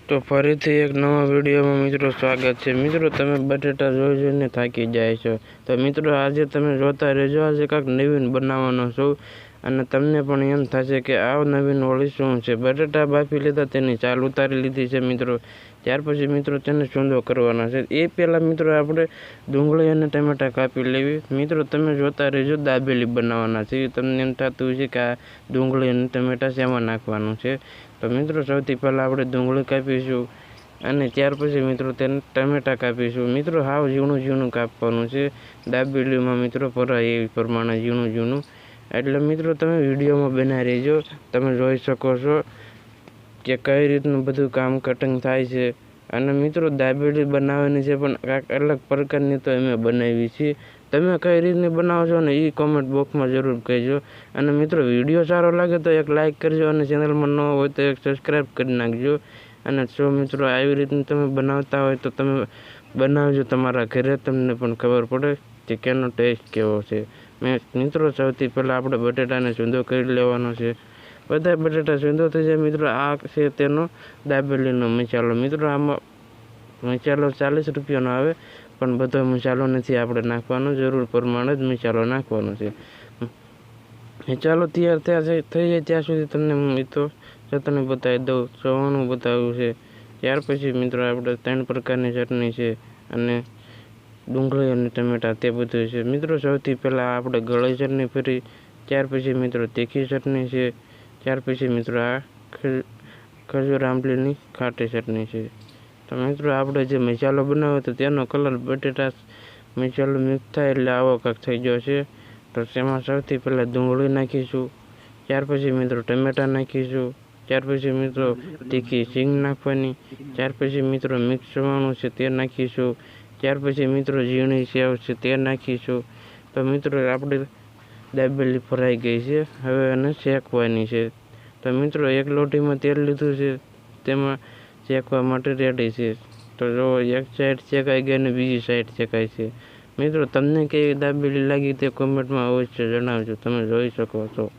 તો ફરીથી એક નવા વિડીયોમાં મિત્રો સ્વાગત છે। મિત્રો તમે બટેટા જોઈને થાકી જાય છો, તો મિત્રો આજે તમે જોતા રહેજો। આજે કાંઈક નવીન બનાવવાનો છું અને તમને પણ એમ થશે કે આ નવીન વળી શું છે। બટેટા બાફી લીધા, તેની છાલ ઉતારી લીધી છે મિત્રો। ત્યાર પછી મિત્રો તેને સૂંદો કરવાના છે। એ પહેલાં મિત્રો આપણે ડુંગળી અને ટમેટાં કાપી લેવી। મિત્રો તમે જોતા રહેજો, દાબેલી બનાવવાના છે। તમને એમ થતું છે કે આ ડુંગળી અને ટમેટાં શેમાં નાખવાનું છે। તો મિત્રો સૌથી પહેલાં આપણે ડુંગળી કાપીશું અને ત્યાર પછી મિત્રો તેને ટમેટાં કાપીશું। મિત્રો હાવ ઝીણું ઝીણું કાપવાનું છે, દાબેલીમાં મિત્રો ભરાય એવી પ્રમાણે ઝીણું ઝીણું। એટલે મિત્રો તમે વિડીયોમાં બનાવી રહેજો, તમે જોઈ શકો છો કે કઈ રીતનું બધું કામ કટિંગ થાય છે। અને મિત્રો દાબેલી બનાવવાની છે, પણ કાંઈક અલગ પ્રકારની તો અમે બનાવી છે। તમે કઈ રીતની બનાવો છો ને એ કોમેન્ટ બોક્સમાં જરૂર કહેજો। અને મિત્રો વિડીયો સારો લાગે તો એક લાઇક કરજો અને ચેનલમાં ન હોય તો એક સબસ્ક્રાઈબ કરી નાખજો। અને જો મિત્રો આવી રીતનું તમે બનાવતા હોય તો તમે બનાવજો તમારા ઘરે, તમને પણ ખબર પડે કે કેનો ટેસ્ટ કેવો છે। મિત્રો સૌથી પહેલાં આપણે બટેટાને સૂંદો કરી લેવાનો છે। બધા બટેટા સૂંદો થઈ જાય મિત્રો, આ છે તેનો દાબેલીનો મસાલો। મિત્રો આમાં મસાલો 40 રૂપિયાનો આવે, પણ બધો મસાલો નથી આપણે નાખવાનો, જરૂર પ્રમાણે જ મસાલો નાખવાનો છે। મસાલો તૈયાર થઈ જાય ત્યાં સુધી તમને હું તો ચટણી બતાવી દઉં, ચવાણું બતાવ્યું છે। ત્યાર પછી મિત્રો આપણે 3 પ્રકારની ચટણી છે અને ડુંગળી અને ટમેટાં તે બધું છે। મિત્રો સૌથી પહેલાં આપણે ગળી ચટણી ફરી, ત્યાર પછી મિત્રો તીખી ચટણી છે, ત્યાર પછી મિત્રો આ ખજૂર આંબલીની ખાટી ચટણી છે। તો મિત્રો આપણે જે મસાલો બનાવ્યો હતો તેનો કલર બટેટા મસાલો મિક્સ થાય એટલે આવો કાંક થઈ ગયો છે। તો તેમાં સૌથી પહેલાં ડુંગળી નાખીશું, ત્યાર પછી મિત્રો ટમેટાં નાખીશું, ત્યાર પછી મિત્રો તીખી સિંગ નાખવાની, ત્યાર પછી મિત્રો મિક્સ ચવાણું છે તે નાખીશું, ત્યાર પછી મિત્રો ઝીણી સેવ છે તે નાખીશું। તો મિત્રો આપણે દાબેલી ફરાઈ ગઈ છે, હવે એને શેકવાની છે। તો મિત્રો એક લોટીમાં તેલ લીધું છે, તેમાં શેકવા માટે રેડી છે। તો જો એક સાઈડ શેકાઈ ગઈ અને બીજી સાઈડ શેકાય છે। મિત્રો તમને કેવી દાબેલી લાગી તે કોમેન્ટમાં અવશ્ય જણાવજો, તમે જોઈ શકો છો।